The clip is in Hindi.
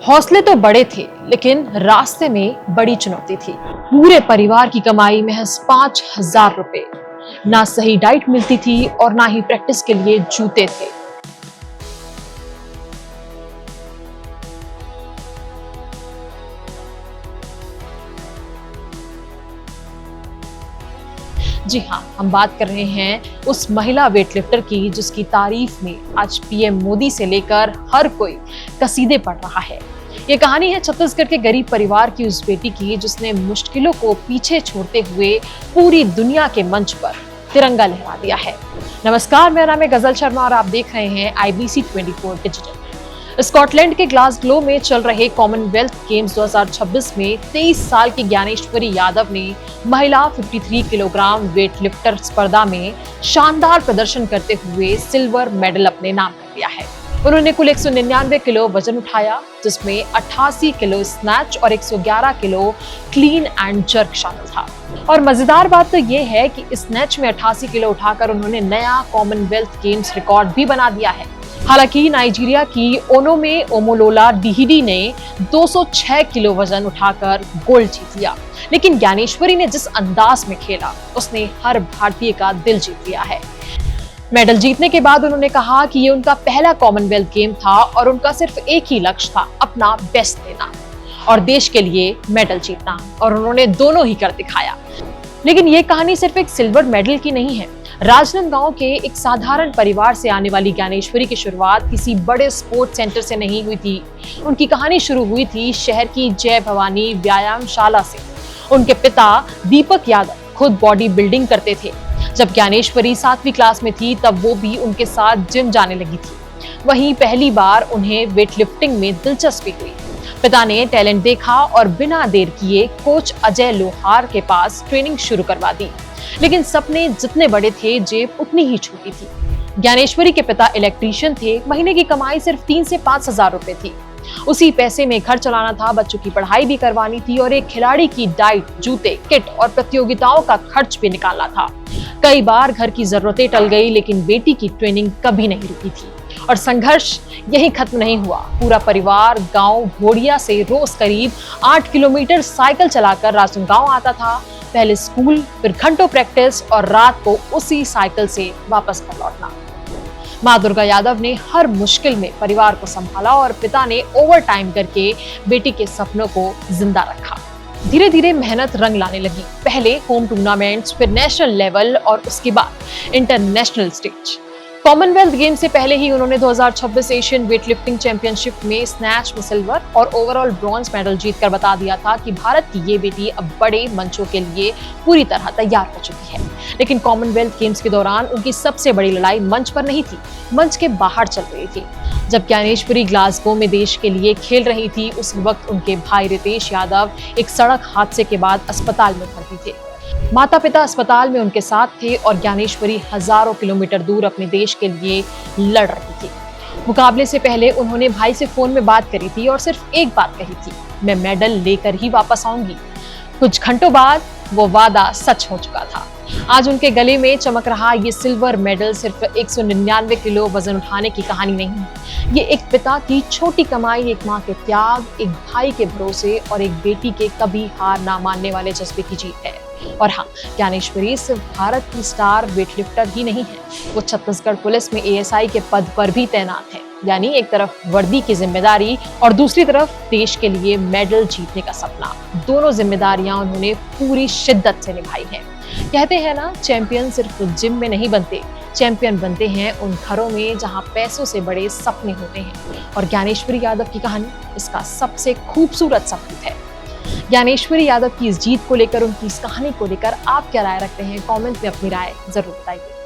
हौसले तो बड़े थे, लेकिन रास्ते में बड़ी चुनौती थी। पूरे परिवार की कमाई महज 5,000 रुपए। ना सही डाइट मिलती थी और ना ही प्रैक्टिस के लिए जूते थे। जी हाँ, हम बात कर रहे हैं उस महिला वेटलिफ्टर की जिसकी तारीफ में आज पीएम मोदी से लेकर हर कोई कसीदे पढ़ रहा है। ये कहानी है छत्तीसगढ़ के गरीब परिवार की उस बेटी की जिसने मुश्किलों को पीछे छोड़ते हुए पूरी दुनिया के मंच पर तिरंगा लहरा दिया है। नमस्कार, मेरा नाम है गजल शर्मा और आप देख रहे हैं IBC 24 डिजिटल। स्कॉटलैंड के ग्लासगो में चल रहे कॉमनवेल्थ गेम्स 2026 में 23 साल की ज्ञानेश्वरी यादव ने महिला 53 किलोग्राम वेटलिफ्टर स्पर्धा में शानदार प्रदर्शन करते हुए सिल्वर मेडल अपने नाम कर लिया है। उन्होंने कुल 199 किलो वजन उठाया, जिसमें 88 किलो स्नैच और 111 किलो क्लीन एंड जर्क शामिल था। और मजेदार बात तो ये है कि स्नैच में 88 किलो उठाकर उन्होंने नया कॉमनवेल्थ गेम्स रिकॉर्ड भी बना दिया है। हालांकि नाइजीरिया की ओनोमे ओमोलोला डिहिडी ने 206 किलो वजन उठाकर गोल्ड जीत लिया, लेकिन ज्ञानेश्वरी ने जिस अंदाज में खेला उसने हर भारतीय का दिल जीत लिया है। मेडल जीतने के बाद उन्होंने कहा कि ये उनका पहला कॉमनवेल्थ गेम था और उनका सिर्फ एक ही लक्ष्य था, अपना बेस्ट देना और देश के लिए मेडल जीतना, और उन्होंने दोनों ही कर दिखाया। लेकिन ये कहानी सिर्फ एक सिल्वर मेडल की नहीं है। राजनांदगांव के एक साधारण परिवार से आने वाली ज्ञानेश्वरी की शुरुआत किसी बड़े स्पोर्ट्स सेंटर से नहीं हुई थी। उनकी कहानी शुरू हुई थी शहर की जय भवानी व्यायामशाला से। उनके पिता दीपक यादव खुद बॉडी बिल्डिंग करते थे। जब ज्ञानेश्वरी 7वीं क्लास में थी तब वो भी उनके साथ जिम जाने लगी थी। वहीं पहली बार उन्हें वेटलिफ्टिंग में दिलचस्पी हुई। पिता ने टैलेंट देखा और बिना देर किए कोच अजय लोहार के पास ट्रेनिंग शुरू करवा दी। लेकिन सपने जितने बड़े थे, जेब उतनी ही छोटी थी। ज्ञानेश्वरी के पिता इलेक्ट्रीशियन थे। महीने की कमाई सिर्फ 3 से 5,000 रुपए थी। उसी पैसे में घर चलाना था, बच्चों की पढ़ाई भी करवानी थी और एक खिलाड़ी की डाइट, जूते, किट और प्रतियोगिताओं का खर्च भी निकालना था। कई बार घर की जरूरतें टल गई, लेकिन बेटी की ट्रेनिंग कभी नहीं रुकी थी और संघर्ष यही खत्म नहीं हुआ। पूरा परिवार गांव भोड़िया से रोज करीब 8 किलोमीटर साइकिल चलाकर राजनांदगांव आता था। पहले स्कूल, फिर घंटों प्रैक्टिस और रात को उसी साइकिल से वापस घर लौटना। माँ दुर्गा यादव ने हर मुश्किल में परिवार को संभाला और पिता ने ओवर टाइम करके बेटी के सपनों को जिंदा रखा। धीरे धीरे मेहनत रंग लाने लगी। पहले होम टूर्नामेंट्स, फिर नेशनल लेवल और उसके बाद इंटरनेशनल स्टेज। कॉमनवेल्थ गेम से पहले ही उन्होंने 2026 एशियन वेटलिफ्टिंग चैंपियनशिप में स्नैच में सिल्वर और ओवरऑल ब्रॉन्ज मेडल जीतकर बता दिया था कि भारत की ये बेटी अब बड़े मंचों के लिए पूरी तरह तैयार हो चुकी है। लेकिन कॉमनवेल्थ गेम्स के दौरान उनकी सबसे बड़ी लड़ाई मंच पर नहीं थी, मंच के बाहर चल रही थी। जब ज्ञानेश्वरी ग्लासगो में देश के लिए खेल रही थी, उस वक्त उनके भाई रितेश यादव एक सड़क हादसे के बाद अस्पताल में भर्ती थे। माता पिता अस्पताल में उनके साथ थे और ज्ञानेश्वरी हजारों किलोमीटर दूर अपने देश के लिए लड़ रही थी। मुकाबले से पहले उन्होंने भाई से फोन में बात करी थी और सिर्फ एक बात कही थी, मैं मेडल लेकर ही वापस आऊंगी। कुछ घंटों बाद वो वादा सच हो चुका था। आज उनके गले में चमक रहा ये सिल्वर मेडल सिर्फ 199 किलो वजन उठाने की कहानी नहीं है। ये एक पिता की छोटी कमाई, एक माँ के त्याग, एक भाई के भरोसे और एक बेटी के कभी हार ना मानने वाले जज्बे की जीत है। और हाँ, ज्ञानेश्वरी सिर्फ भारत की स्टार वेटलिफ्टर ही नहीं है, वो छत्तीसगढ़ पुलिस में ASI के पद पर भी तैनात है। यानी एक तरफ वर्दी की जिम्मेदारी और दूसरी तरफ देश के लिए मेडल जीतने का सपना। दोनों जिम्मेदारियां उन्होंने पूरी शिद्दत से निभाई हैं। कहते हैं ना, चैंपियन सिर्फ जिम में नहीं बनते, चैंपियन बनते हैं उन घरों में जहां पैसों से बड़े सपने होते हैं। और ज्ञानेश्वरी यादव की कहानी इसका सबसे खूबसूरत सबूत है। ज्ञानेश्वरी यादव की इस जीत को लेकर, उनकी इस कहानी को लेकर आप क्या राय रखते हैं? कमेंट में अपनी राय जरूर बताइए।